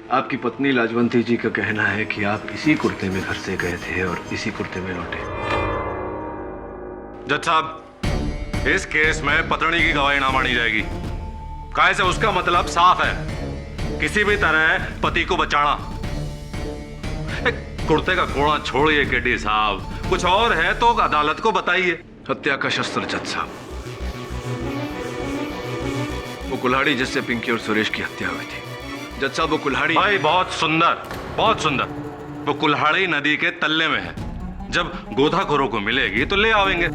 आपकी पत्नी लाजवंती जी का कहना है कि आप इसी कुर्ते में घर से गए थे और इसी कुर्ते में लौटे। जज साहब, इस केस में पत्नी की गवाही ना मानी जाएगी। काहे से उसका मतलब साफ है, किसी भी तरह पति को बचाना। कुर्ते का कोड़ा छोड़िए केडी साहब, कुछ और है तो अदालत को बताइए। हत्या का शस्त्र जज साहब, वो कुल्हाड़ी जिससे पिंकी और सुरेश की हत्या हुई थी। जज साहब वो कुल्हाड़ी। भाई बहुत सुंदर, बहुत सुंदर। वो कुल्हाड़ी नदी के तल्ले में है, जब गोताखोरों को मिलेगी तो ले आवेंगे।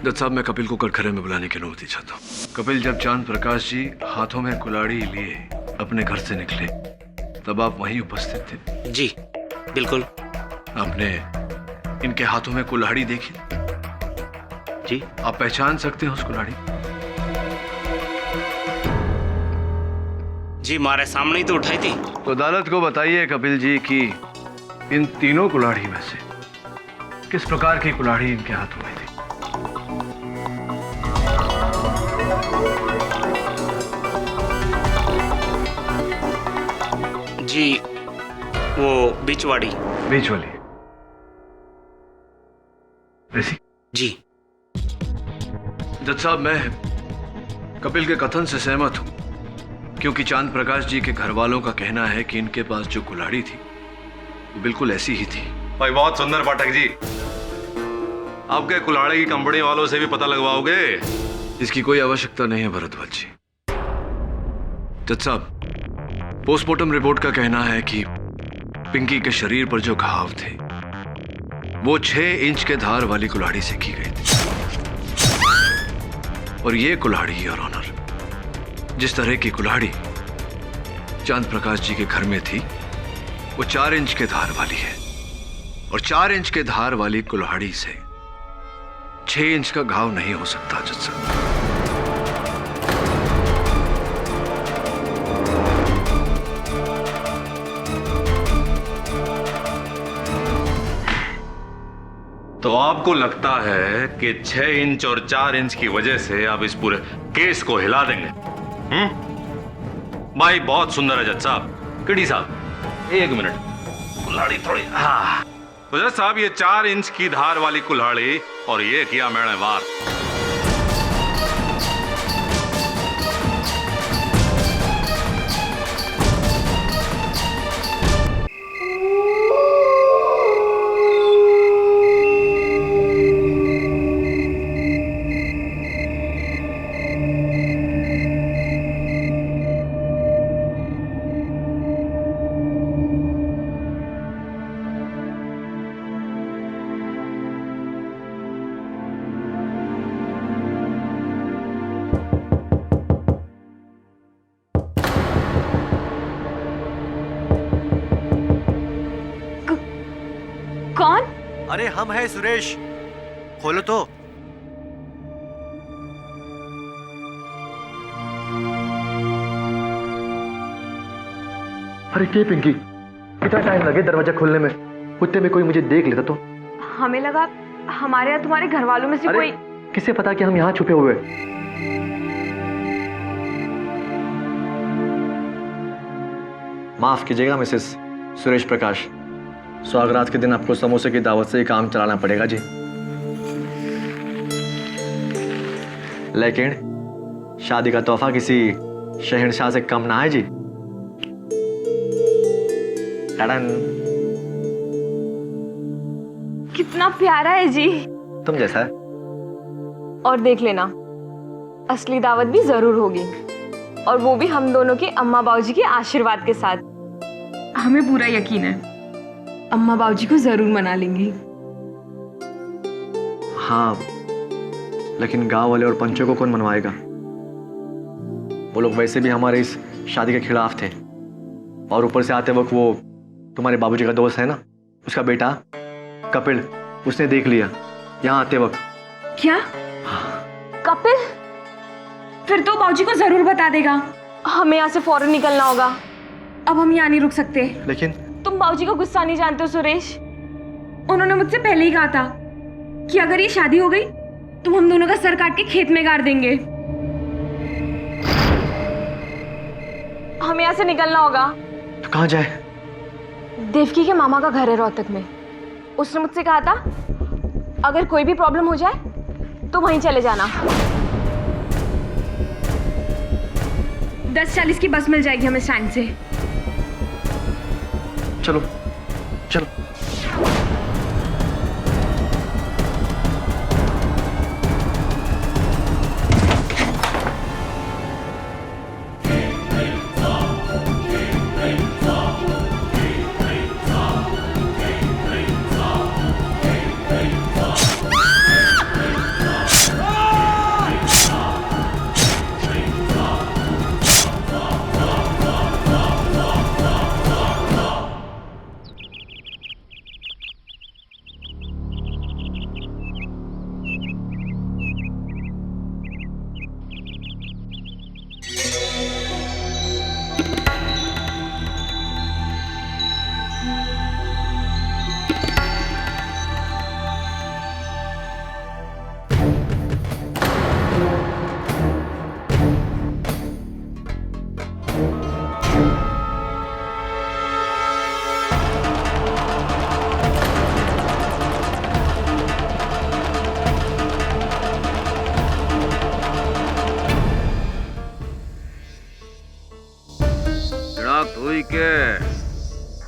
जज साहब मैं कपिल को कटघरे में बुलाने की अनुमति चाहता हूँ। कपिल, जब चांद प्रकाश जी हाथों में कुल्हाड़ी लिए अपने घर से निकले तब आप वहीं उपस्थित थे? जी बिल्कुल। आपने इनके हाथों में कुल्हाड़ी देखी? जी। आप पहचान सकते हैं उस कुल्हाड़ी? जी हमारे सामने ही तो उठाई थी। तो अदालत को बताइए कपिल जी कि इन तीनों कुल्हाड़ी में से किस प्रकार की कुल्हाड़ी इनके हाथों में थी? जी वो बीच वाली। बीच वाली? ऐसी? जी। जज साहब मैं कपिल के कथन से सहमत हूं, क्योंकि चांद प्रकाश जी के घर वालों का कहना है कि इनके पास जो कुल्हाड़ी थी वो बिल्कुल ऐसी ही थी। भाई बहुत सुंदर पाठक जी, आपके कुल्हाड़ी की कंपनी वालों से भी पता लगवाओगे? इसकी कोई आवश्यकता नहीं है भरद्वाज जी। जज साहब पोस्टमार्टम रिपोर्ट का कहना है कि पिंकी के शरीर पर जो घाव थे वो 6 इंच के धार वाली कुल्हाड़ी से की गई थी। और ये कुल्हाड़ी योर ऑनर, जिस तरह की कुल्हाड़ी चांद प्रकाश जी के घर में थी वो 4 इंच के धार वाली है, और 4 इंच के धार वाली कुल्हाड़ी से 6 इंच का घाव नहीं हो सकता जज साहब। तो आपको लगता है कि 6 इंच और 4 इंच की वजह से आप इस पूरे केस को हिला देंगे? भाई बहुत सुंदर है जज साहब। किडी साहब 1 मिनट, कुल्हाड़ी थोड़ी। हाँ तो जज साहब ये 4 इंच की धार वाली कुल्हाड़ी और ये किया मैंने वार। कौन? अरे हम हैं सुरेश, खोलो तो। अरे के पिंकी, कितना टाइम लगे दरवाजा खोलने में? कुत्ते में कोई मुझे देख लेता तो। हमें लगा हमारे या तुम्हारे घर वालों में से कोई। किसे पता कि हम यहाँ छुपे हुए? माफ कीजिएगा मिसेस सुरेश प्रकाश, स्वागरात के दिन आपको समोसे की दावत से ही काम चलाना पड़ेगा जी। लेकिन शादी का तोहफा किसी शहंशाह से कम ना है जी। टडन। कितना प्यारा है जी। तुम जैसा है। और देख लेना, असली दावत भी जरूर होगी, और वो भी हम दोनों के अम्मा बाबूजी के आशीर्वाद के साथ। हमें पूरा यकीन है अम्मा बाबूजी को जरूर मना लेंगी। हाँ, लेकिन गांव वाले और पंचों को कौन मनवाएगा? वो लोग वैसे भी हमारे इस शादी के खिलाफ थे, और ऊपर से आते वक्त वो तुम्हारे बाबूजी का दोस्त है ना, उसका बेटा कपिल, उसने देख लिया यहाँ आते वक्त। क्या? कपिल? फिर तो बाबूजी को जरूर बता देगा। हमें यहाँ से फौरन निकलना होगा, अब हम यहाँ नहीं रुक सकते। लेकिन तुम बाबूजी का गुस्सा नहीं जानते हो सुरेश। उन्होंने मुझसे पहले ही कहा था कि अगर ये शादी हो गई तो हम दोनों का सर काट के खेत में गाड़ देंगे। हमें यहाँ से निकलना होगा। तो कहाँ जाए? देवकी के मामा का घर है रोहतक में। उसने मुझसे कहा था अगर कोई भी प्रॉब्लम हो जाए तो वहीं चले जाना। 10:40 की बस मिल जाएगी हमें स्टैंड से। चलो चलो।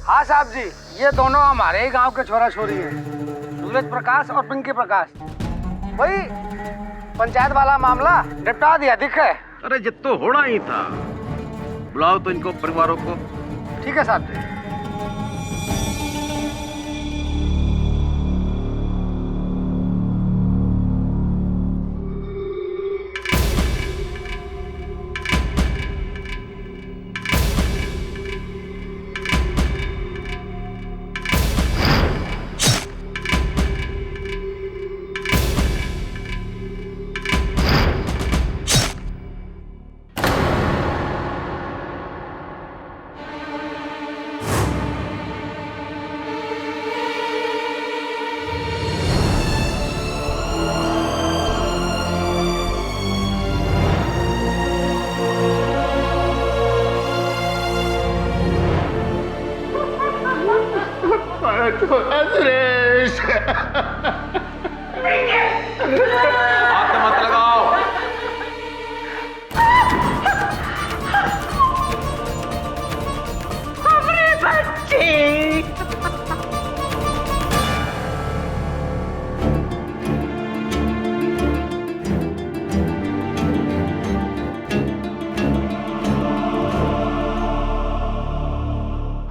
हाँ साहब जी, ये दोनों हमारे ही गांव के छोरा छोरी हैं, सूरज प्रकाश और पिंकी प्रकाश। वही पंचायत वाला मामला निपटा दिया दिख है। अरे जित तो होना ही था, बुलाओ तो इनको परिवारों को। ठीक है साहब जी। हाथ मत लगाओ। हमारे बच्चे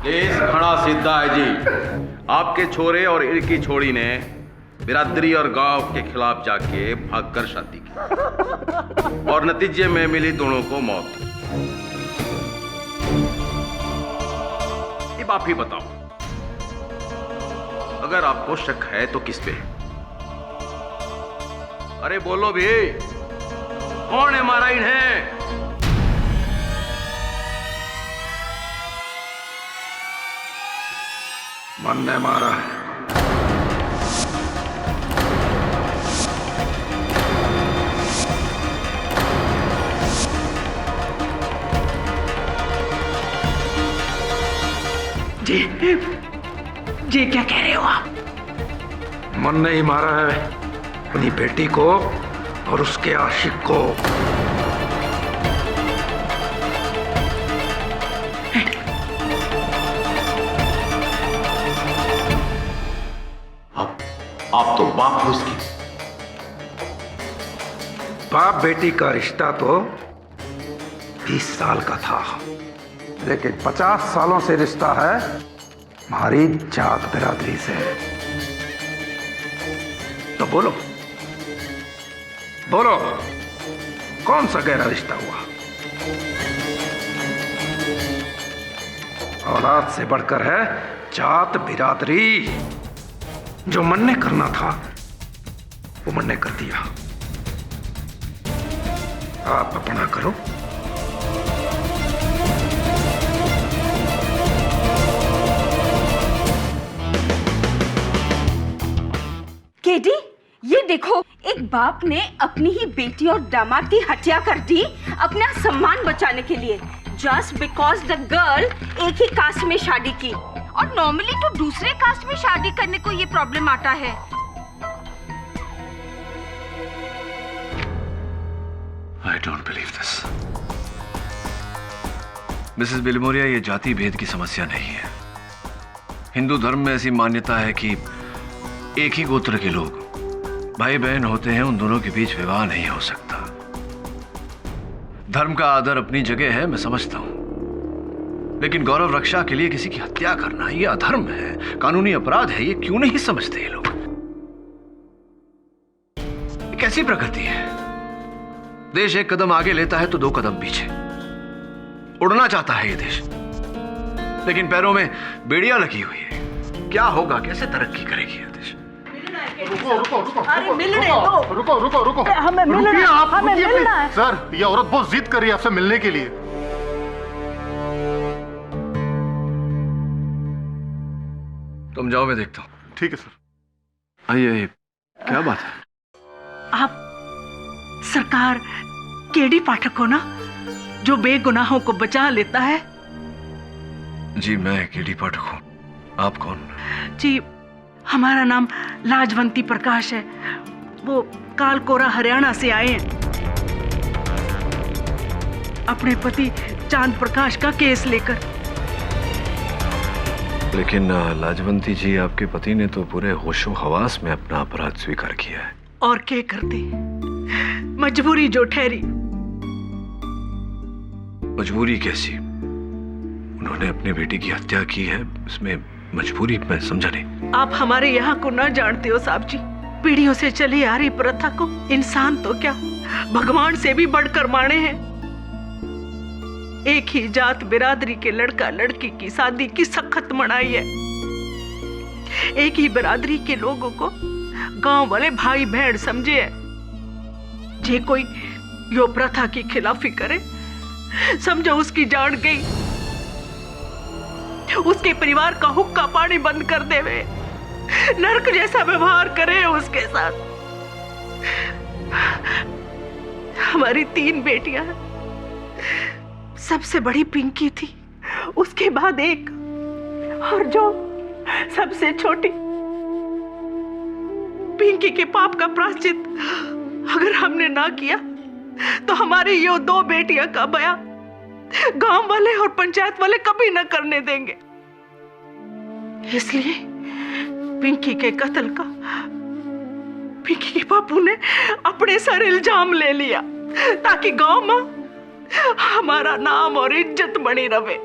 केस खड़ा सीधा है जी। आपके छोरे और इनकी छोड़ी ने बिरादरी और गांव के खिलाफ जाके भागकर शादी की और नतीजे में मिली दोनों को मौत। अब आप ही बताओ, अगर आपको शक है तो किस पे? अरे बोलो भी, कौन है मारा इन्हें? मन ने मारा है। जी क्या कह रहे हो आप? मन ने ही मारा है अपनी बेटी को और उसके आशिक को। आप तो बाप हो उसकी। बाप बेटी का रिश्ता तो 20 साल का था, लेकिन 50 सालों से रिश्ता है हमारी जात बिरादरी से। तो बोलो बोलो, कौन सा गहरा रिश्ता हुआ? औलाद से बढ़कर है जात बिरादरी। जो मन ने करना था वो मन ने कर दिया। आप अपना करो। केटी, ये देखो, एक बाप ने अपनी ही बेटी और दामाद की हत्या कर दी अपना सम्मान बचाने के लिए। जस्ट बिकॉज द गर्ल एक ही कास्ट में शादी की, और नॉर्मली तो दूसरे कास्ट में शादी करने को ये प्रॉब्लम आता है। I don't believe this. Mrs Bilimoria, ये जाति भेद की समस्या नहीं है। हिंदू धर्म में ऐसी मान्यता है कि एक ही गोत्र के लोग भाई बहन होते हैं, उन दोनों के बीच विवाह नहीं हो सकता। धर्म का आदर अपनी जगह है, मैं समझता हूं, लेकिन गौरव रक्षा के लिए किसी की हत्या करना ये अधर्म है, कानूनी अपराध है। ये क्यों नहीं समझते ये लोग? ये कैसी प्रकृति है? देश एक कदम आगे लेता है तो दो कदम पीछे। उड़ना चाहता है ये देश, लेकिन पैरों में बेड़ियां लगी हुई है। क्या होगा? कैसे तरक्की करेगी ये देश? अरे मिलने दो। रुको हमें मिलना है, हमें मिलना है। सर, ये औरत बहुत जिद कर रही है आपसे मिलने के लिए। तुम जाओ, मैं देखता हूं। ठीक है सर। आइए, क्या बात है? आप सरकार केडी पाठक हो ना, जो बेगुनाहों को बचा लेता है? जी, मैं केडी पाठक हूं। आप कौन? जी, हमारा नाम लाजवंती प्रकाश है। वो कालकोरा हरियाणा से आए हैं अपने पति चांद प्रकाश का केस लेकर। लेकिन लाजवंती जी, आपके पति ने तो पूरे होशो हवास में अपना अपराध स्वीकार किया है। और क्या करते, मजबूरी जो ठहरी। मजबूरी कैसी? उन्होंने अपनी बेटी की हत्या की है, इसमें मजबूरी मैं समझा नहीं। आप हमारे यहाँ को ना जानते हो साहब जी। पीढ़ियों से चली आ रही प्रथा को इंसान तो क्या, भगवान से भी बढ़कर माने हैं। एक ही जात बिरादरी के लड़का लड़की की शादी की सख्त मनाही है। एक ही बिरादरी के लोगों को गांव वाले भाई बहन समझे है। जे कोई यो प्रथा की खिलाफी करे, समझो उसकी जान गई। उसके परिवार का हुक्का पानी बंद कर देवे, नरक जैसा व्यवहार करे उसके साथ। हमारी 3 बेटियां, सबसे बड़ी पिंकी थी, उसके बाद एक, और जो सबसे छोटी। पिंकी के पाप का प्रायश्चित अगर हमने ना किया तो हमारी ये 2 बेटियां का बयां गांव वाले और पंचायत वाले कभी न करने देंगे। इसलिए पिंकी के कत्ल का पिंकी के बापू ने अपने सर इल्जाम ले लिया, ताकि गांव में हमारा नाम और इज्जत बनी रहे,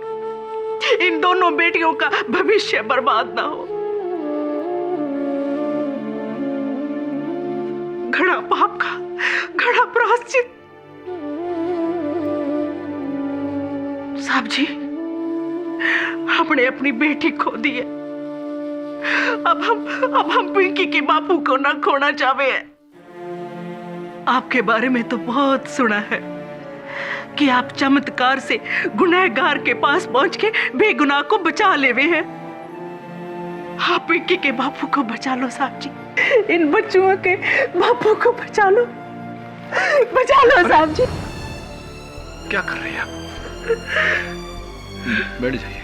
इन दोनों बेटियों का भविष्य बर्बाद ना हो। घड़ा पाप का घड़ा प्रायश्चित। साहब जी, हमने अपनी बेटी खो दी है। अब हम पिंकी के बापू को ना खोना चाहते हैं। आपके बारे में तो बहुत सुना है कि आप चमत्कार से गुनहगार के पास पहुंच के बेगुनाह को बचा लेवे हैं। आप पिंकी के बापू को बचा लो साहब जी, इन बच्चों के बापू को बचा लो साहब जी। क्या कर रही हैं आप? बैठ जाइए।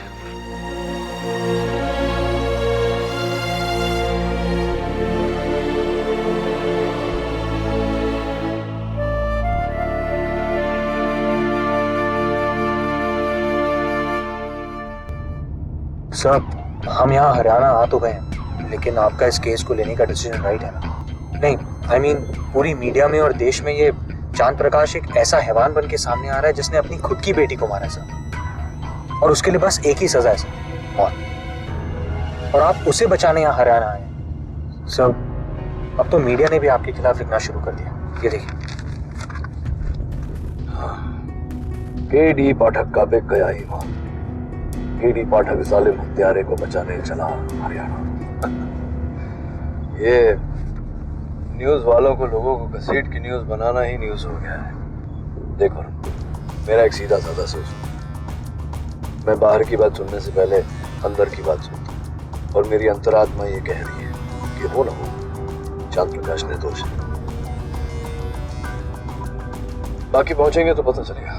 साहब, हम यहाँ हरियाणा आ तो गए हैं, लेकिन आपका इस केस को लेने का डिसीजन राइट है ना? नहीं, I mean, पूरी मीडिया में और देश में ये चांद प्रकाश एक ऐसा हैवान बन के सामने आ रहा है जिसने अपनी खुद की बेटी को मारा सर, और उसके लिए बस एक ही सजा है सर, मौत। और आप उसे बचाने यहाँ हरियाणा आए सर। अब तो मीडिया ने भी आपके खिलाफ लिखना शुरू कर दिया। ये देखिए। केडी पाठक का बिक गया ही वहां। केडी पाठक जालिम हत्यारे को बचाने चला हरियाणा। ये न्यूज वालों को लोगों को घसीट की न्यूज बनाना ही न्यूज हो गया है। देखो, मेरा एक सीधा साधा सोच, मैं बाहर की बात सुनने से पहले अंदर की बात सुनता हूं, और मेरी अंतरात्मा ये कह रही है कि हो ना हो, चांद प्रकाश निर्दोष है। बाकी पहुंचेंगे तो पता चलेगा।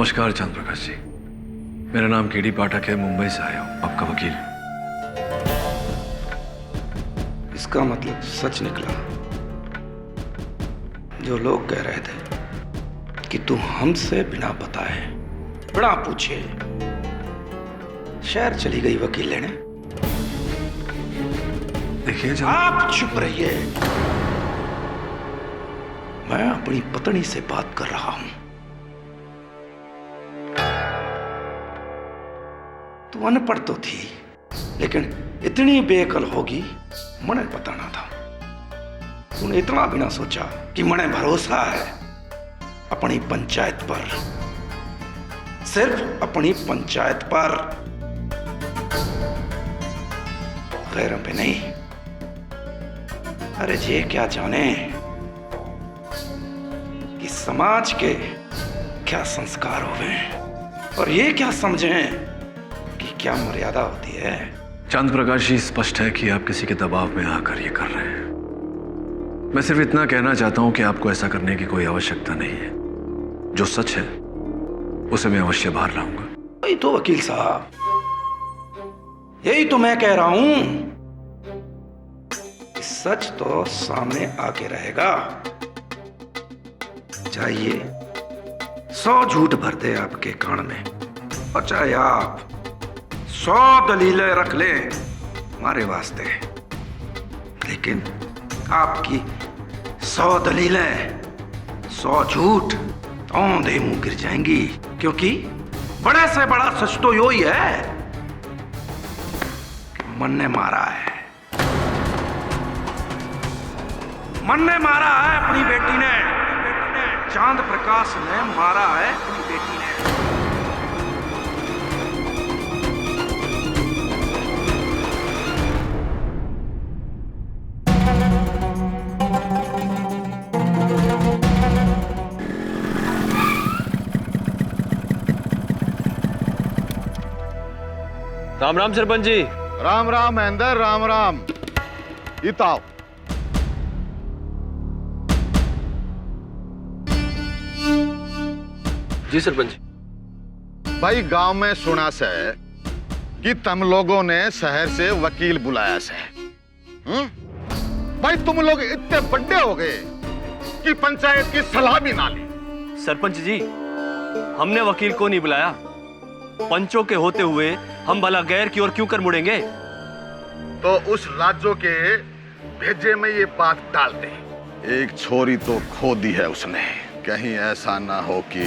नमस्कार चंद्र प्रकाश जी, मेरा नाम केडी पाठक है, मुंबई से आया हूं, आपका वकील। इसका मतलब सच निकला जो लोग कह रहे थे कि तू हमसे बिना बताए, बिना पूछे शहर चली गई वकील लेने। देखिए आप चुप रहिए, मैं अपनी पत्नी से बात कर रहा हूं। तू अनपढ़ तो थी, लेकिन इतनी बेअकल होगी मने पता ना था। तूने इतना भी ना सोचा कि मने भरोसा है अपनी पंचायत पर, सिर्फ अपनी पंचायत पर, गैरों पे नहीं। अरे ये क्या जाने कि समाज के क्या संस्कार होवे, और ये क्या समझें कि क्या मर्यादा होती है। चंद्र प्रकाश जी, स्पष्ट है कि आप किसी के दबाव में आकर ये कर रहे हैं। मैं सिर्फ इतना कहना चाहता हूं कि आपको ऐसा करने की कोई आवश्यकता नहीं है। जो सच है उसे मैं अवश्य बाहर लाऊंगा। वही तो वकील साहब, यही तो मैं कह रहा हूं, सच तो सामने आके रहेगा। चाहिए 100 झूठ भर दे आपके कान में, और चाहे आप 100 दलीलें रख लें हमारे वास्ते, लेकिन आपकी 100 दलीलें, 100 झूठ औंधे मुंह गिर जाएंगी, क्योंकि बड़े से बड़ा सच तो यो ही है कि मन ने मारा है, मन ने मारा है अपनी बेटी ने, चांद प्रकाश ने मारा है अपनी बेटी ने। राम राम सरपंच जी। राम राम महेंद्र, राम राम। इताओ। जी सरपंच जी। भाई गांव में सुना से कि तुम लोगों ने शहर से वकील बुलाया से। भाई तुम लोग इतने बड़े हो गए कि पंचायत की सलाह भी ना ली। सरपंच जी, हमने वकील को नहीं बुलाया। पंचों के होते हुए हम भला गैर की ओर क्यों कर मुड़ेंगे? तो उस लाजो के भेजे में ये बात डाल दे। एक छोरी तो खो दी है उसने, कहीं ऐसा ना हो कि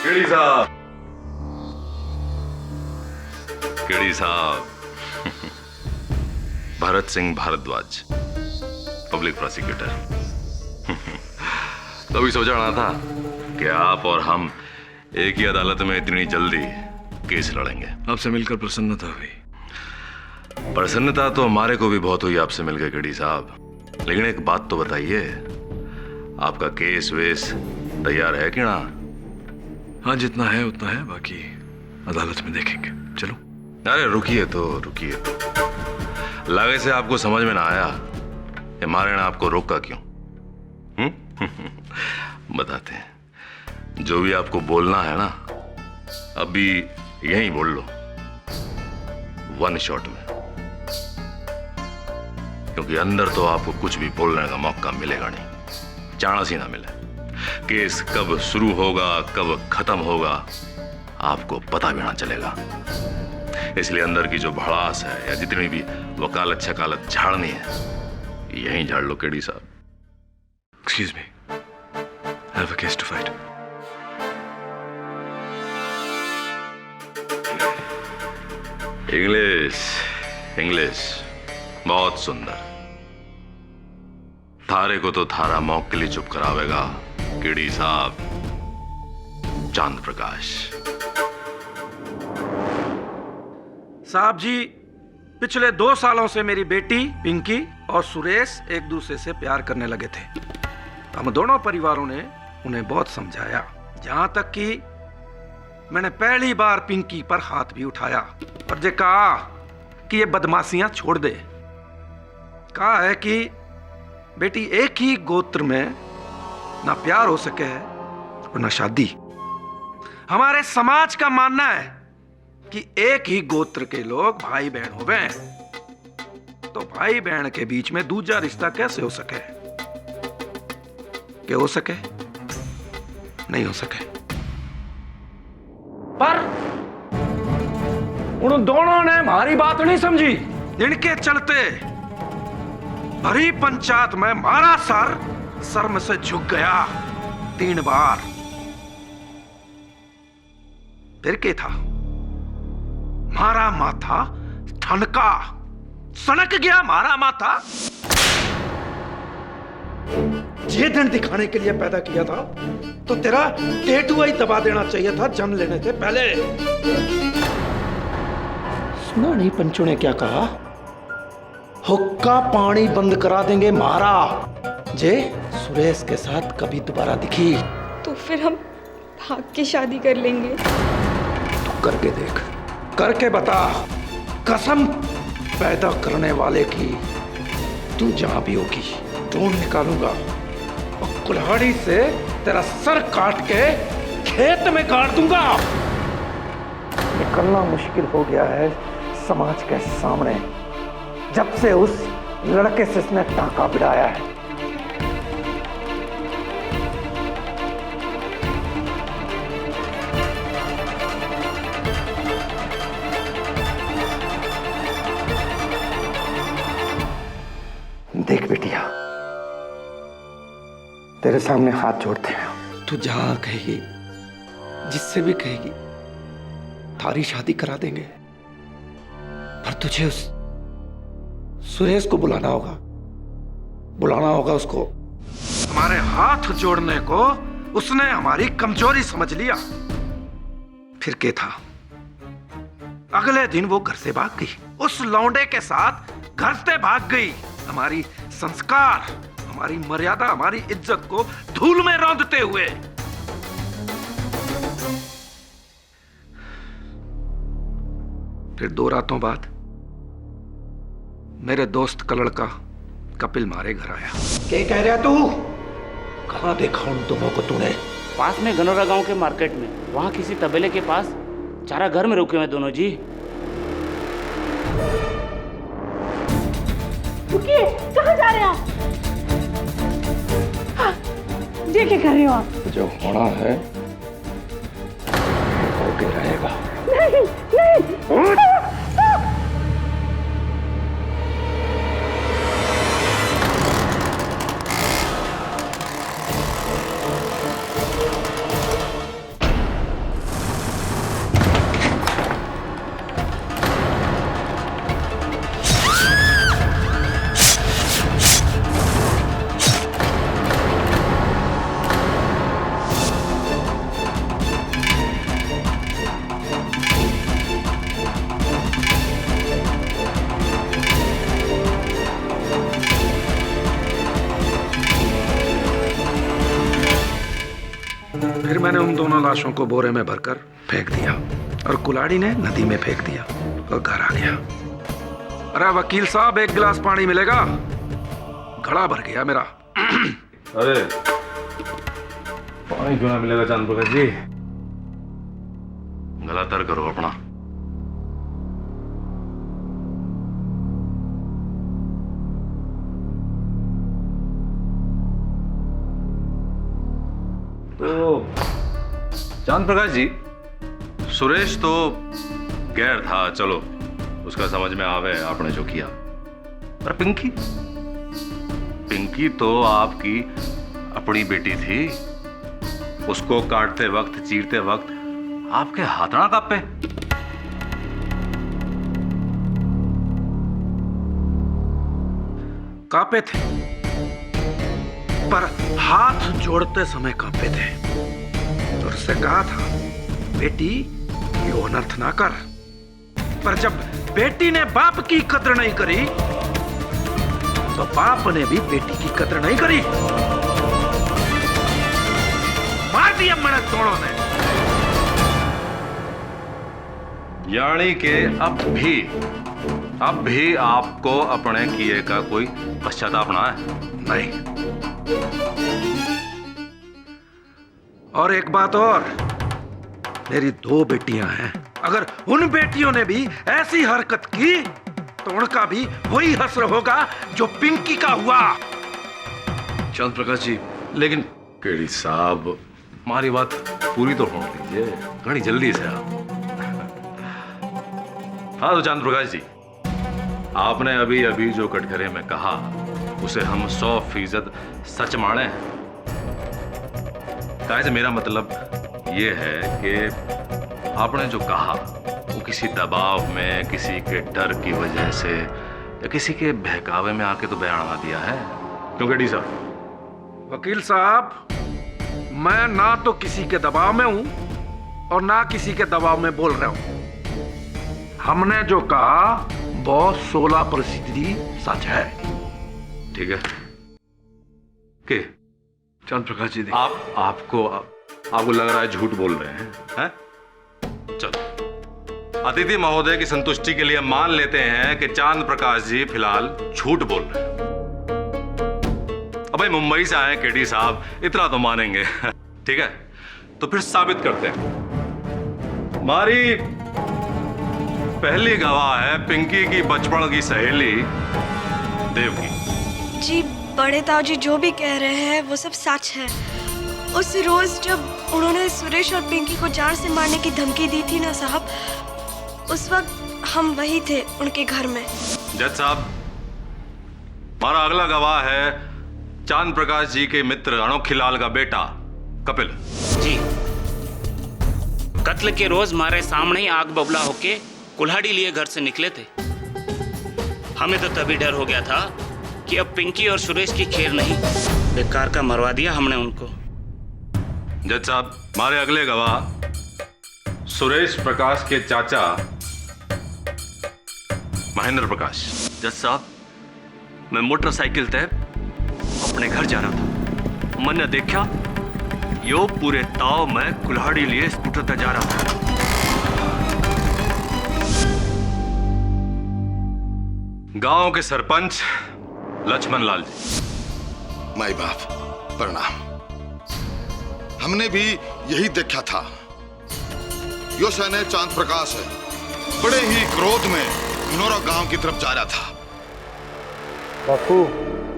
केडी साहब, केडी साहब, भरत सिंह भारद्वाज, पब्लिक प्रोसिक्यूटर। तभी सोचा रहा था कि आप और हम एक ही अदालत में इतनी जल्दी केस लड़ेंगे। आपसे मिलकर प्रसन्नता हुई। प्रसन्नता तो हमारे को भी बहुत हुई आपसे मिलकर केडी साहब, लेकिन एक बात तो बताइए, आपका केस वेस तैयार है कि ना? हाँ, जितना है उतना है, बाकी अदालत में देखेंगे। चलो। अरे रुकिए तो, रुकिए तो। लगे से आपको समझ में ना आया कि मारे ने आपको रोका क्यों? बताते हैं। जो भी आपको बोलना है ना, अभी यहीं बोल लो, 1 शॉट में, क्योंकि अंदर तो आपको कुछ भी बोलने का मौका मिलेगा नहीं, चांस ही ना मिले। केस कब शुरू होगा, कब खत्म होगा, आपको पता भी ना चलेगा। इसलिए अंदर की जो भड़ास है या जितनी भी वकालत छकालत झाड़नी है, यहीं झाड़ लो केडी साहब। Excuse me, I have a case to fight. English, English बहुत सुंदर। थारे को तो थारा मौक के लिए चुप करावेगा केडी साहब, चांद प्रकाश। साहब जी, पिछले 2 सालों से मेरी बेटी पिंकी और सुरेश एक दूसरे से प्यार करने लगे थे। हम दोनों परिवारों ने उन्हें बहुत समझाया, जहां तक कि मैंने पहली बार पिंकी पर हाथ भी उठाया और जे कहा कि ये बदमाशियां छोड़ दे। कहा है कि बेटी एक ही गोत्र में ना प्यार हो सके और ना शादी। हमारे समाज का मानना है कि एक ही गोत्र के लोग भाई बहन होवे, तो भाई बहन के बीच में दूसरा रिश्ता कैसे हो सके? क्या हो सके? नहीं हो सके। पर उन दोनों ने हमारी बात नहीं समझी। इनके चलते भरी पंचायत में मारा सर शर्म से झुक गया 3 बार। फिर क्या था? मारा माथा ठनका, सनक गया मारा माथा। ये दिन दिखाने के लिए पैदा किया था तो तेरा टेटुआ ही दबा देना चाहिए था जन्म लेने से पहले। सुना नहीं पंचों ने क्या कहा? हुक्का पानी बंद करा देंगे मारा जे सुरेश के साथ कभी दोबारा दिखी तो फिर हम भाग के शादी कर लेंगे। तू करके देख, करके बता। कसम पैदा करने वाले की, तू जहां भी होगी ढूंढ निकालूंगा और कुल्हाड़ी से तेरा सर काट के खेत में गाड़ दूंगा। निकलना मुश्किल हो गया है समाज के सामने जब से उस लड़के से इसने टांका भिड़ाया है। देख बेटिया, तेरे सामने हाथ जोड़ते हैं। तू जहां कहेगी, जिससे भी कहेगी, थारी शादी करा देंगे। पर तुझे उस सुरेश को बुलाना होगा उसको। हमारे हाथ जोड़ने को उसने हमारी कमजोरी समझ लिया। फिर क्या था? अगले दिन वो घर से भाग गई। उस लौंडे के साथ घर से भाग गई। हमारी संस्कार, हमारी मर्यादा, हमारी इज्जत को धूल में रौंदते हुए। फिर 2 रातों बाद मेरे दोस्त का लड़का कपिल मारे घर आया। क्या कह रहा तू? कहां देखा उन दोनों को तूने? पास में गनौरा गांव के मार्केट में, वहां किसी तबेले के पास चारा घर में रुके हुए दोनों जी। रुकिए, कहाँ जा रहे हैं आप? ये क्या कर रहे हो आप? जो होना है होके रहेगा। नहीं, नहीं। फिर मैंने उन दोनों लाशों को बोरे में भरकर फेंक दिया और कुल्हाड़ी ने नदी में फेंक दिया और घर आ गया। अरे वकील साहब, 1 गिलास पानी मिलेगा? घड़ा भर गया मेरा। अरे पानी क्यों ना मिलेगा चांद प्रकाश जी? गला तर करो अपना। तो चांद प्रकाश जी, सुरेश तो गैर था, चलो उसका समझ में आवे आपने जो किया। पर पिंकी, पिंकी तो आपकी अपनी बेटी थी। उसको काटते वक्त, चीरते वक्त आपके हाथ ना कांपे? कांपे थे, पर हाथ जोड़ते समय कांपे थे। और उससे कहा था, बेटी ये अनर्थ ना कर। पर जब बेटी ने बाप की कद्र नहीं करी तो बाप ने भी बेटी की कद्र नहीं करी। मार दिया मैंने दोनों ने। यानी कि अब भी आपको अपने किए का कोई पश्चाताप ना है? नहीं। और एक बात और, मेरी 2 बेटियां हैं। अगर उन बेटियों ने भी ऐसी हरकत की तो उनका भी वही हश्र होगा जो पिंकी का हुआ। चांद प्रकाश जी, लेकिन केडी साहब, हमारी बात पूरी तो होने दीजिए, घनी जल्दी से आप। हाँ तो चांद प्रकाश जी, आपने अभी जो कटघरे में कहा उसे हम 100% सच माने हैं। काहे से मेरा मतलब ये है कि आपने जो कहा वो किसी दबाव में, किसी के डर की वजह से या किसी के बहकावे में आके तो बयान ना दिया है, क्योंकि डी साहब। वकील साहब, मैं ना तो किसी के दबाव में हूं और ना किसी के दबाव में बोल रहा हूं। हमने जो कहा वो 16% सच है। ठीक है के चांद प्रकाश जी, आपको लग रहा है झूठ बोल रहे हैं? चलो, अतिथि महोदय की संतुष्टि के लिए मान लेते हैं कि चांद प्रकाश जी फिलहाल झूठ बोल रहे हैं। अब भाई मुंबई से आए केडी साहब, इतना तो मानेंगे। ठीक है, तो फिर साबित करते हैं। हमारी पहली गवाह है पिंकी की बचपन की सहेली देवकी जी। बड़े ताऊ जी जो भी कह रहे हैं वो सब सच है। उस रोज जब उन्होंने सुरेश और पिंकी को जान से मारने की धमकी दी थी ना साहब, उस वक्त हम वही थे उनके घर में। जज साहब, हमारा अगला गवाह है चांद प्रकाश जी के मित्र अनोखीलाल का बेटा कपिल जी। कत्ल के रोज हमारे सामने ही आग बबूला होके कुल्हाड़ी लिए घर से निकले थे। हमें तो तभी डर हो गया था कि अब पिंकी और सुरेश की खेर नहीं, बेकार का मरवा दिया हमने उनको। जज साहब, हमारे अगले गवाह सुरेश प्रकाश के चाचा महेंद्र प्रकाश। जज साहब, मैं मोटरसाइकिल तय अपने घर जा रहा था। मैंने देखा यो पूरे ताव में कुल्हाड़ी लिए स्कूटर तक जा रहा था। गांव के सरपंच लक्ष्मण लाल जी। माई बाप प्रणाम। हमने भी यही देखा था। यो सैने चांद प्रकाश है, बड़े ही क्रोध में नोरा गांव की तरफ जा रहा था। बापू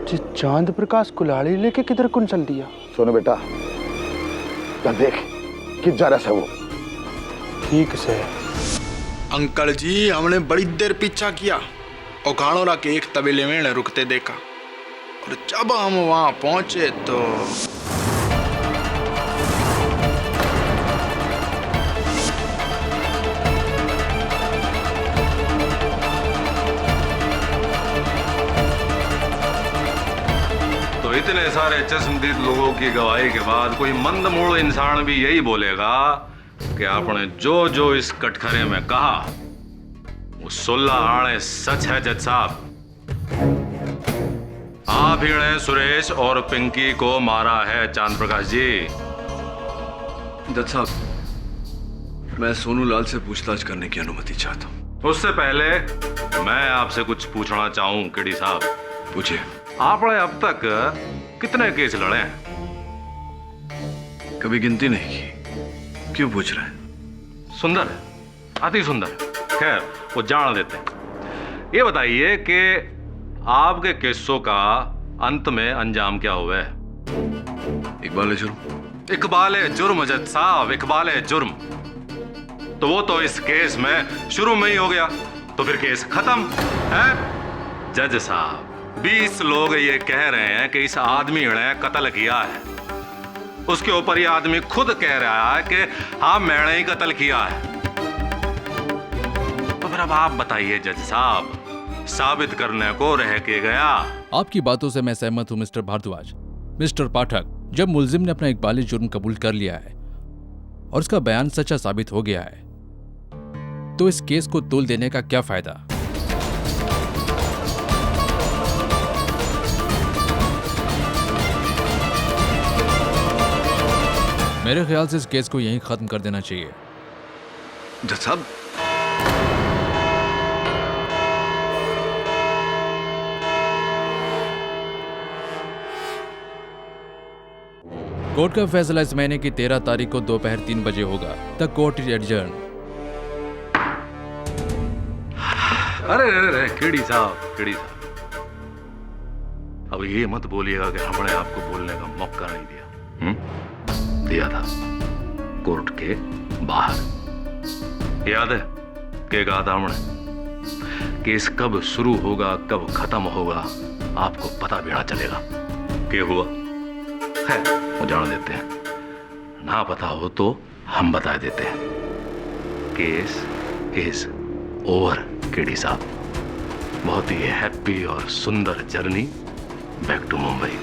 जी, चांद प्रकाश कुल्हाड़ी लेके किधर कौन चल दिया? सोनो बेटा, देख किस जा रहा है वो। ठीक से। अंकल जी, हमने बड़ी देर पीछा किया और घाणोरा के एक तबेले में रुकते देखा, और जब हम वहां पहुंचे तो इतने सारे चश्मदीद लोगों की गवाही के बाद कोई मंदमूल इंसान भी यही बोलेगा कि आपने जो जो इस कटघरे में कहा वो 16 आने सच है। जज साहब, आप ही ने सुरेश और पिंकी को मारा है चांद प्रकाश जी। जज साहब, मैं सोनू लाल से पूछताछ करने की अनुमति चाहता हूँ। उससे पहले मैं आपसे कुछ पूछना चाहूं केडी साहब। पूछिए। आपने अब तक कितने केस लड़े हैं? कभी गिनती नहीं की। क्यों पूछ रहे हैं? सुंदर है, अति सुंदर है। खैर, वो जान देते हैं। ये बताइए कि आपके केसों का अंत में अंजाम क्या हुआ है? इकबाल जुर्म। इकबाल जुर्म जज साहब, इकबाल जुर्म। तो वो तो इस केस में शुरू में ही हो गया, तो फिर केस खत्म है। जज साहब, 20 लोग ये कह रहे हैं कि इस आदमी ने कत्ल किया है। उसके ऊपर ये आदमी खुद कह रहा है कि हाँ मैंने ही कत्ल किया है। तो फिर अब आप बताइए जज साहब, साबित करने को रह के गया। आपकी बातों से मैं सहमत हूं मिस्टर भारद्वाज। मिस्टर पाठक, जब मुलजिम ने अपना इकबाली जुर्म कबूल कर लिया है और उसका बयान सच्चा साबित हो गया है, तो इस केस को तोल देने का क्या फायदा? मेरे ख्याल से इस केस को यहीं खत्म कर देना चाहिए। जज साहब, कोर्ट का फैसला इस महीने की 13 तारीख को दोपहर 3 बजे होगा। The court is adjourn. अरे केडी साहब, अब ये मत बोलिएगा कि हमने आपको बोलने का मौका नहीं दिया। दिया था, कोर्ट के बाहर। याद है क्या कहा था हमने? केस कब शुरू होगा, कब खत्म होगा, आपको पता भी ना चलेगा। क्या हुआ है वो जान देते हैं, ना पता हो तो हम बता देते हैं। केस इज ओवर केडी साहब। बहुत ही हैप्पी और सुंदर जर्नी बैक टू मुंबई।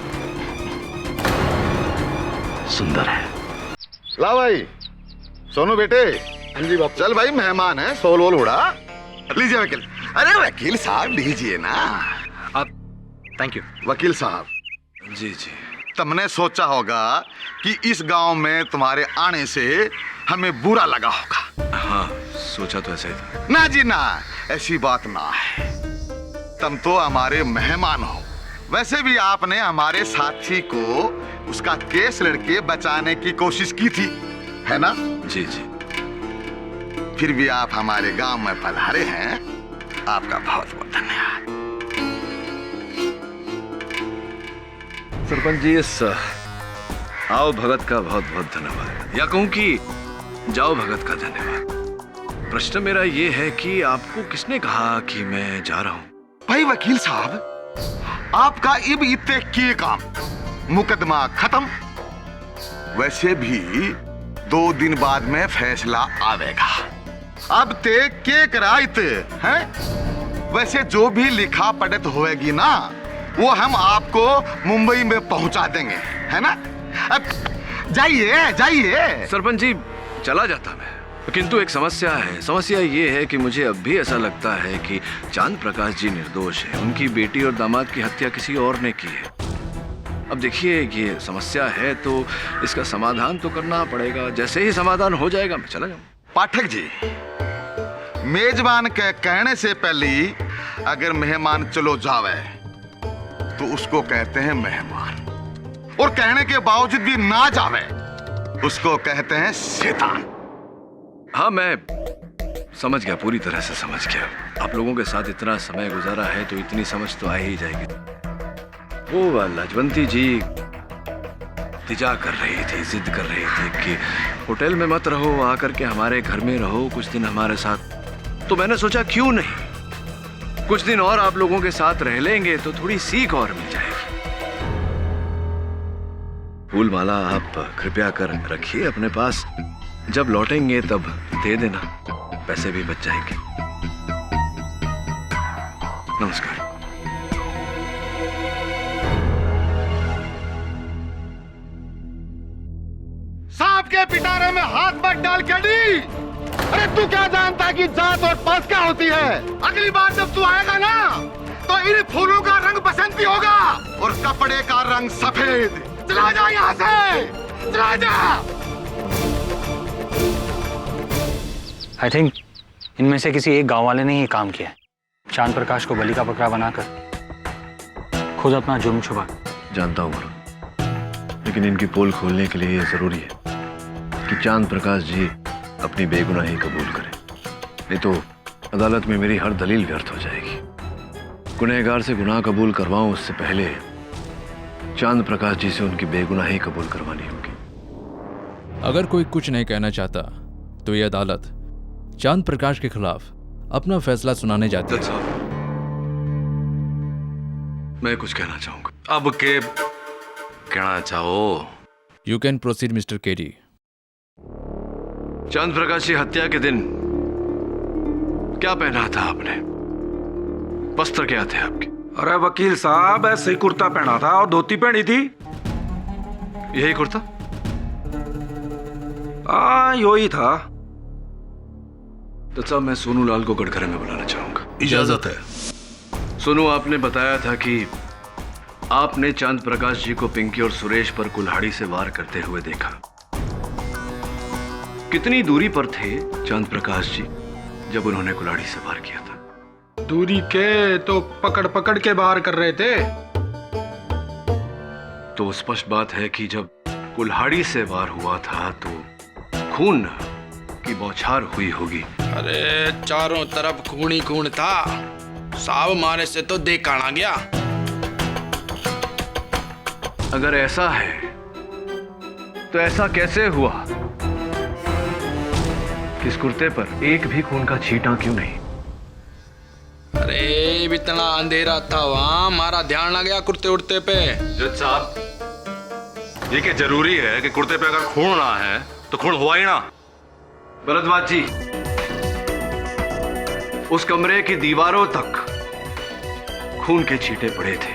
सुंदर है। ला भाई, सोनू बेटे। हाँ जी बाप। चल भाई, मेहमान है, सोल वोल उड़ा लीजिए वकील। अरे वकील साहब लीजिए ना। थैंक यू वकील साहब। जी जी। तुमने सोचा होगा कि इस गांव में तुम्हारे आने से हमें बुरा लगा होगा। हाँ, सोचा तो ऐसा ही था। ना जी ना, ऐसी बात ना है। तुम तो हमारे मेहमान हो। वैसे भी आपने हमारे साथी को उसका केस लड़के बचाने की कोशिश की थी, है ना? जी जी। फिर भी आप हमारे गांव में पधारे हैं, आपका बहुत बहुत धन्यवाद। सरपंच जी, इस आओ भगत का बहुत बहुत धन्यवाद, या कहूं कि जाओ भगत का धन्यवाद। प्रश्न मेरा ये है कि आपको किसने कहा कि मैं जा रहा हूं? भाई वकील साहब, आपका इब इतने किए काम, मुकदमा खत्म। वैसे भी 2 दिन बाद में फैसला आवेगा। अब ते के कराइते हैं। वैसे जो भी लिखा पढ़त होएगी ना, वो हम आपको मुंबई में पहुंचा देंगे, है ना? अब जाइए जाइए। सरपंच जी, चला जाता मैं, किंतु एक समस्या है। समस्या ये है कि मुझे अब भी ऐसा लगता है कि चांद प्रकाश जी निर्दोष है। उनकी बेटी और दामाद की हत्या किसी और ने की है। अब देखिए, ये समस्या है तो इसका समाधान तो करना पड़ेगा। जैसे ही समाधान हो जाएगा मैं चला जाऊंगा। पाठक जी, मेजबान के कहने से पहले अगर मेहमान चलो जावे तो उसको कहते हैं मेहमान, और कहने के बावजूद भी ना जावे उसको कहते हैं शैतान। हाँ, मैं समझ गया, पूरी तरह से समझ गया। आप लोगों के साथ इतना समय गुजारा है तो इतनी समझ तो आ ही जाएगी। वो लाजवंती जी तिजा कर रही थी, जिद कर रही थी कि होटल में मत रहो, आकर के हमारे घर में रहो कुछ दिन हमारे साथ। तो मैंने सोचा क्यों नहीं, कुछ दिन और आप लोगों के साथ रह लेंगे तो थोड़ी सीख और मिल जाएगी। फूल माला आप कृपया कर रखिए अपने पास, जब लौटेंगे तब दे देना, पैसे भी बच जाएंगे। नमस्कार। सांप के पिटारे में हाथ मत डाल केडी। अरे तू क्या जानता है कि जात और पास क्या होती है? अगली बार जब तू आएगा ना तो इन फूलों का रंग बसंती होगा और कपड़े का रंग सफेद। चला जा यहाँ से, चला जा। आई थिंक इनमें से किसी एक गांव वाले ने ही काम किया है। चांद प्रकाश को बलि का बकरा बनाकर खुद अपना जुर्म छुपा। जानता हूँ वरुण, लेकिन इनकी पोल खोलने के लिए ये जरूरी है कि चांद प्रकाश जी अपनी बेगुनाही कबूल करें, नहीं तो अदालत में मेरी हर दलील व्यर्थ हो जाएगी। गुनहगार से गुनाह कबूल करवाऊं उससे पहले चांद प्रकाश जी से उनकी बेगुनाही कबूल करवानी होगी। अगर कोई कुछ नहीं कहना चाहता तो ये अदालत चांद प्रकाश के खिलाफ अपना फैसला सुनाने जाती है। मैं कुछ कहना चाहूंगा। अब के कहना चाहो? You can proceed mister KD. चांद प्रकाश की हत्या के दिन क्या पहना था आपने? वस्त्र क्या थे आपके? अरे वकील साहब, ऐसे ही कुर्ता पहना था और धोती पहनी थी। यही कुर्ता? हाँ, यही था। तो साहब, मैं सोनू लाल को गड़खरे में बुलाना चाहूंगा। इजाजत है। सोनू, आपने बताया था कि आपने चांद प्रकाश जी को पिंकी और सुरेश पर कुल्हाड़ी से वार करते हुए देखा। कितनी दूरी पर थे चांद प्रकाश जी जब उन्होंने कुल्हाड़ी से वार किया था? दूरी के तो पकड़ पकड़ के बाहर कर रहे थे। तो स्पष्ट बात है कि जब कुल्हाड़ी से वार हुआ था तो खून की बौछार हुई होगी। अरे चारों तरफ खून ही खून था, साव मारे से तो देखा ना गया। अगर ऐसा है तो ऐसा कैसे हुआ कि इस कुर्ते पर एक भी खून का छींटा क्यों नहीं? अरे इतना अंधेरा था वहां, हमारा ध्यान ना गया कुर्ते उड़ते पे। जज साहब, ये क्या जरूरी है कि कुर्ते पे अगर खून ना है तो खून हुआ ही ना? भरद्वाज जी, उस कमरे की दीवारों तक खून के छींटे पड़े थे।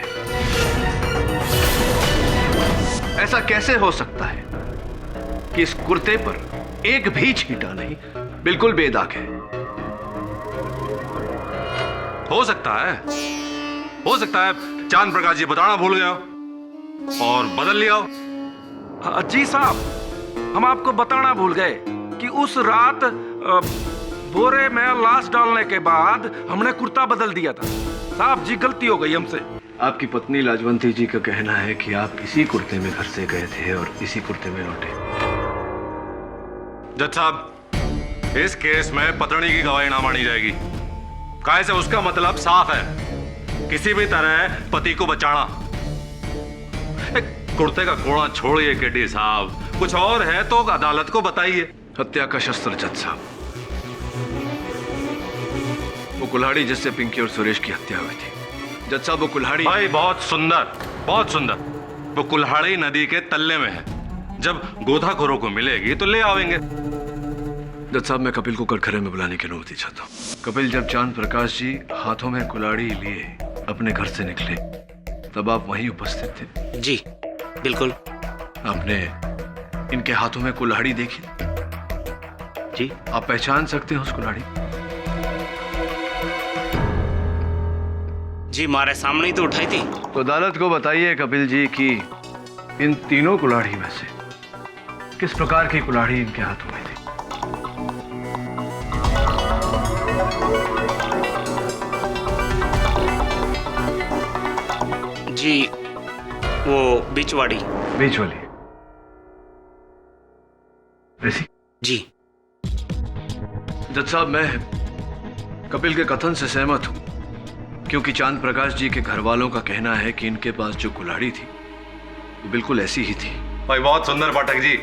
ऐसा कैसे हो सकता है कि इस कुर्ते पर एक भी छींटा नहीं, बिल्कुल बेदाग है? हो सकता है चांद प्रकाश जी बताना भूल गया और बदल लिया हो। जी साहब, हम आपको बताना भूल गए कि उस रात बोरे में लाश डालने के बाद हमने कुर्ता बदल दिया था। साहब जी, गलती हो गई हमसे। आपकी पत्नी लाजवंती जी का कहना है कि आप इसी कुर्ते में घर से गए थे और इसी कुर्ते में लौटे। जज साहब, इस केस में पत्नी की गवाही ना मानी जाएगी। काहे से उसका मतलब साफ है, किसी भी तरह पति को बचाना। कुर्ते का कोड़ा छोड़िए केडी साहब, कुछ और है तो अदालत को बताइए। हत्या का शस्त्र जज साहब, वो कुल्हाड़ी जिससे पिंकी और सुरेश की हत्या हुई थी। जज साहब, वो कुल्हाड़ी। भाई बहुत सुंदर, बहुत सुंदर। वो कुल्हाड़ी नदी के तल्ले में है, जब गोताखोरों को मिलेगी तो ले आवेंगे। जज साहब, मैं कपिल को कटघरे में बुलाने की अनुमति चाहता हूँ। कपिल, जब चांद प्रकाश जी हाथों में कुल्हाड़ी लिए अपने घर से निकले तब आप वहीं उपस्थित थे? जी बिल्कुल। आपने इनके हाथों में कुल्हाड़ी देखी? जी। आप पहचान सकते हैं उस कुल्हाड़ी? जी, हमारे सामने ही तो उठाई थी। तो अदालत को बताइए कपिल जी कि इन तीनों कुल्हाड़ी में से किस प्रकार की कुल्हाड़ी इनके हाथों में थी? जी, वो बीच वाली। बीच वाली? ऐसी? जी। जज साहब, मैं कपिल के कथन से सहमत हूं, क्योंकि चांद प्रकाश जी के घर वालों का कहना है कि इनके पास जो कुल्हाड़ी थी वो बिल्कुल ऐसी ही थी। भाई बहुत सुंदर पाठक जी,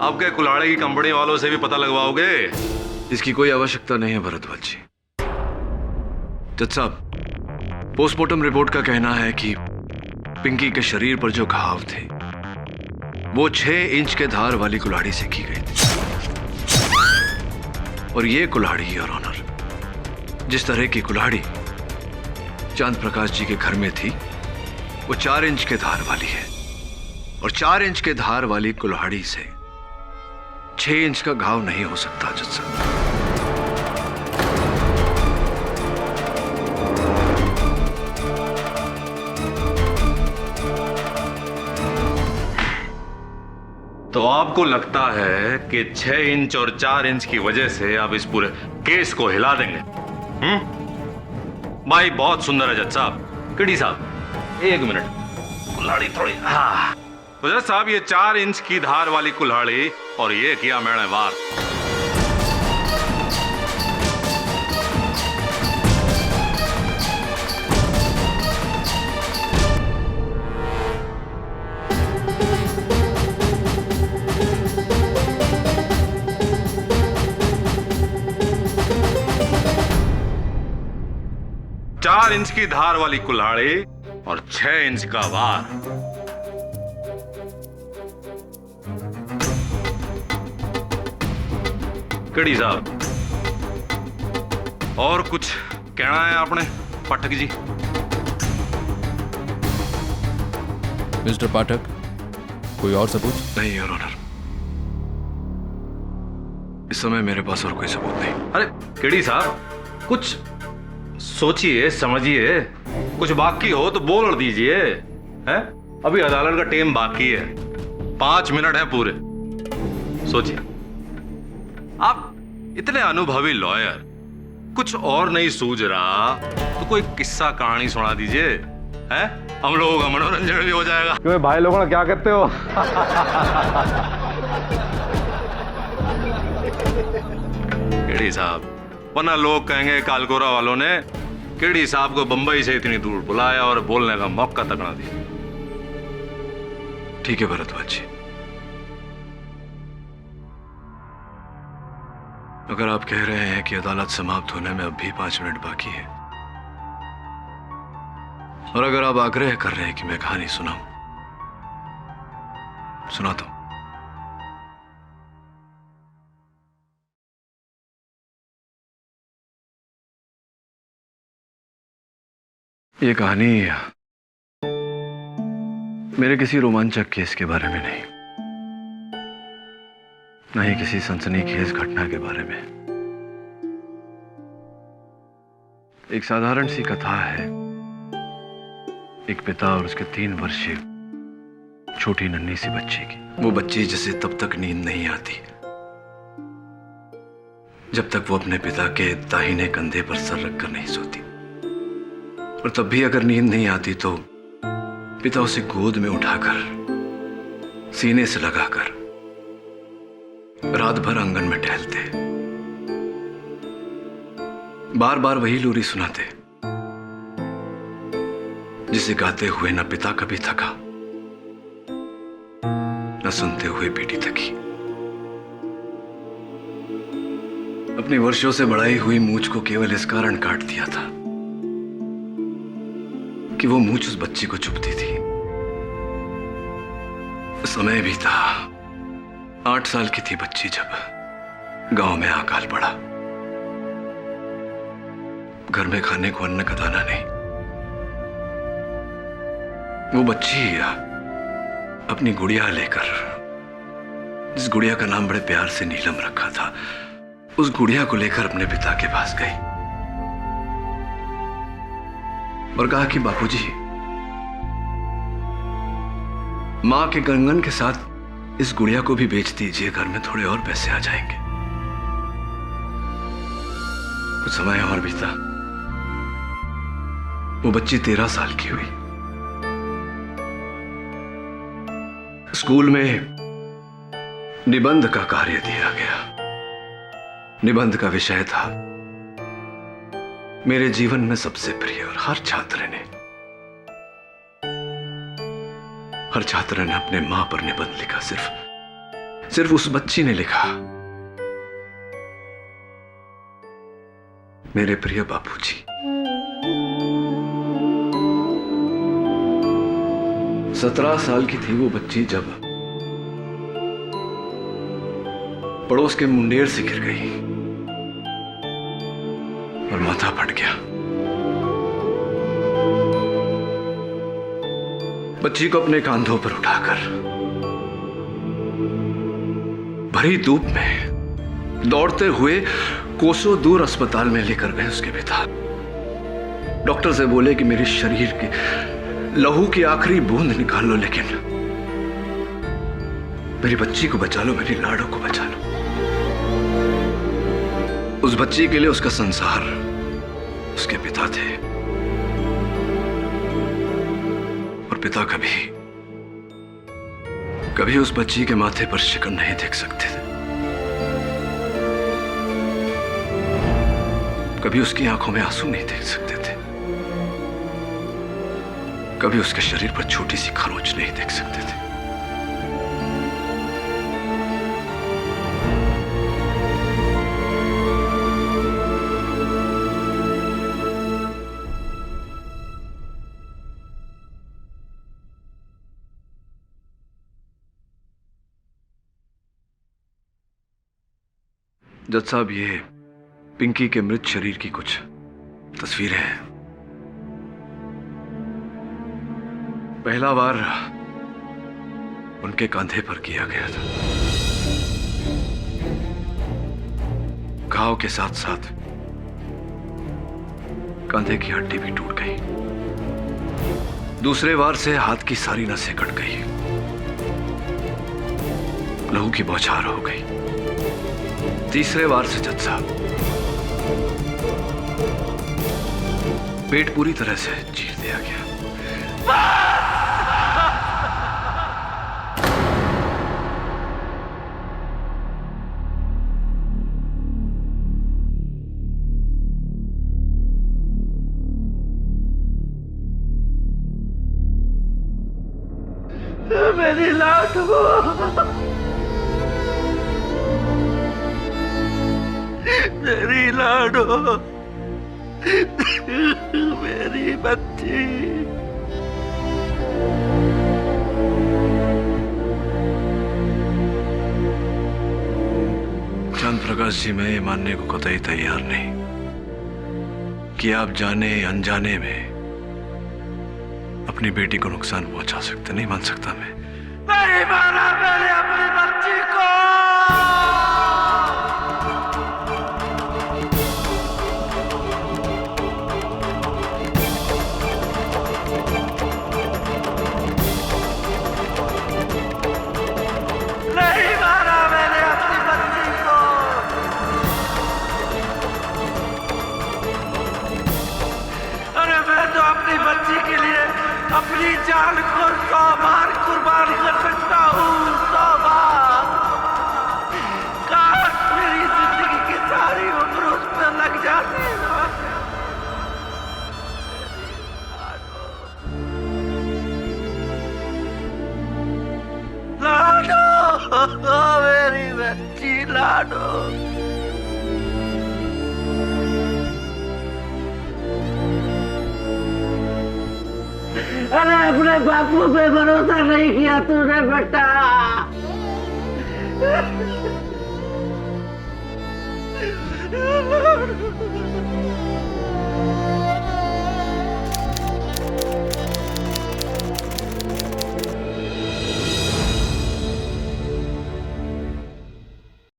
आपके कुल्हाड़ी की कंपनी वालों से भी पता लगवाओगे? इसकी कोई आवश्यकता नहीं है भरद्वाज जी। जज साहब, पोस्टमार्टम रिपोर्ट का कहना है कि पिंकी के शरीर पर जो घाव थे वो 6 इंच के धार वाली कुल्हाड़ी से की गई थी। और ये कुल्हाड़ी, योर ऑनर, जिस तरह की कुल्हाड़ी चांद प्रकाश जी के घर में थी वो 4 इंच के धार वाली है। और 4 इंच के धार वाली कुल्हाड़ी से 6 इंच का घाव नहीं हो सकता जज साहब। तो आपको लगता है कि 6 इंच और 4 इंच की वजह से आप इस पूरे केस को हिला देंगे? भाई बहुत सुंदर है जज साहब। किडी साहब, 1 मिनट, कुल्हाड़ी थोड़ी। हाँ तो जज साहब, ये 4 इंच की धार वाली कुल्हाड़ी और ये किया मैंने वार। चार इंच की धार वाली कुल्हाड़ी और 6 इंच का वार। कड़ी साहब, और कुछ कहना है आपने पाठक जी? मिस्टर पाठक, कोई और सबूत? नहीं योर ऑनर, इस समय मेरे पास और कोई सबूत नहीं। अरे केडी साहब, कुछ सोचिए समझिए, कुछ बाकी हो तो बोल दीजिए। हैं? अभी अदालत का टाइम बाकी है, 5 मिनट है पूरे। सोचिए, आप इतने अनुभवी लॉयर, कुछ और नहीं सूझ रहा तो कोई किस्सा कहानी सुना दीजिए। हैं? हम लोगों का मनोरंजन भी हो जाएगा। क्यों भाई लोगों क्या कहते हो? केड़ी साहब, वरना लोग कहेंगे कालकोरा वालों ने केड़ी साहब को बंबई से इतनी दूर बुलाया और बोलने का मौका तक ना दिया। ठीक है भरद्वाज जी, अगर आप कह रहे हैं कि अदालत समाप्त होने में अब भी 5 मिनट बाकी है, और अगर आप आग्रह कर रहे हैं कि मैं कहानी सुनाऊं, सुनाता हूं। ये कहानी मेरे किसी रोमांचक केस के बारे में नहीं, न ही किसी सनसनीखेज घटना के बारे में। एक साधारण सी कथा है एक पिता और उसके 3 वर्षीय छोटी नन्ही सी बच्ची की। वो बच्ची जिसे तब तक नींद नहीं आती जब तक वो अपने पिता के दाहिने कंधे पर सर रखकर नहीं सोती, और तब भी अगर नींद नहीं आती तो पिता उसे गोद में उठाकर सीने से लगाकर रात भर आंगन में टहलते, बार बार वही लोरी सुनाते जिसे गाते हुए न पिता कभी थका न सुनते हुए बेटी थकी। अपनी वर्षों से बढ़ाई हुई मूंछ को केवल इस कारण काट दिया था कि वो मूंछ उस बच्ची को चुभती थी। समय भी था, 8 साल की थी बच्ची जब गांव में अकाल पड़ा। घर में खाने को अन्न का दाना नहीं। वो बच्ची अपनी गुड़िया लेकर, जिस गुड़िया का नाम बड़े प्यार से नीलम रखा था, उस गुड़िया को लेकर अपने पिता के पास गई और कहा कि बापूजी, मां के कंगन के साथ इस गुड़िया को भी बेच दीजिए, घर में थोड़े और पैसे आ जाएंगे। कुछ समय और बीता, वो बच्ची 13 साल की हुई। स्कूल में निबंध का कार्य दिया गया। निबंध का विषय था मेरे जीवन में सबसे प्रिय, और हर छात्र ने अपने मां पर निबंध लिखा। सिर्फ उस बच्ची ने लिखा, मेरे प्रिय बापूजी। 17 साल की थी वो बच्ची जब पड़ोस के मुंडेर से गिर गई और माथा फट गया। बच्ची को अपने कांधों पर उठाकर भरी धूप में दौड़ते हुए कोसों दूर अस्पताल में लेकर गए उसके पिता। डॉक्टर से बोले कि मेरे शरीर के लहू की आखिरी बूंद निकाल लो, लेकिन मेरी बच्ची को बचा लो, मेरी लाडो को बचा लो। उस बच्ची के लिए उसका संसार उसके पिता थे, और पिता कभी उस बच्ची के माथे पर शिकन नहीं देख सकते थे, कभी उसकी आंखों में आंसू नहीं देख सकते थे, कभी उसके शरीर पर छोटी सी खरोंच नहीं देख सकते थे। जज साहब, ये पिंकी के मृत शरीर की कुछ तस्वीरें हैं। पहला वार उनके कंधे पर किया गया था। घाव के साथ साथ कंधे की हड्डी भी टूट गई। दूसरे वार से हाथ की सारी नसें कट गई, लहू की बौछार हो गई। तीसरे वार से जज साहब पेट पूरी तरह से चीर दिया गया। मेरी लाडो, मेरी लाडो, मेरी बच्ची। चांद प्रकाश जी, मैं ये मानने को कतई तैयार नहीं कि आप जाने अनजाने में अपनी बेटी को नुकसान पहुंचा सकते। नहीं मान सकता मैं। नहीं मारा मैंने अपनी बच्ची को। नहीं मारा मैंने अपनी बच्ची को। अरे मैं तो अपनी बच्ची के लिए अपनी जान को 100 बार कुर्बान कर सकता हूँ, 100 बार। काश मेरी जिंदगी की सारी उम्र उस पर लग जाती। लाडो, मेरी बच्ची लाडो। अरे अपने बापू पे भरोसा नहीं किया तूने बेटा।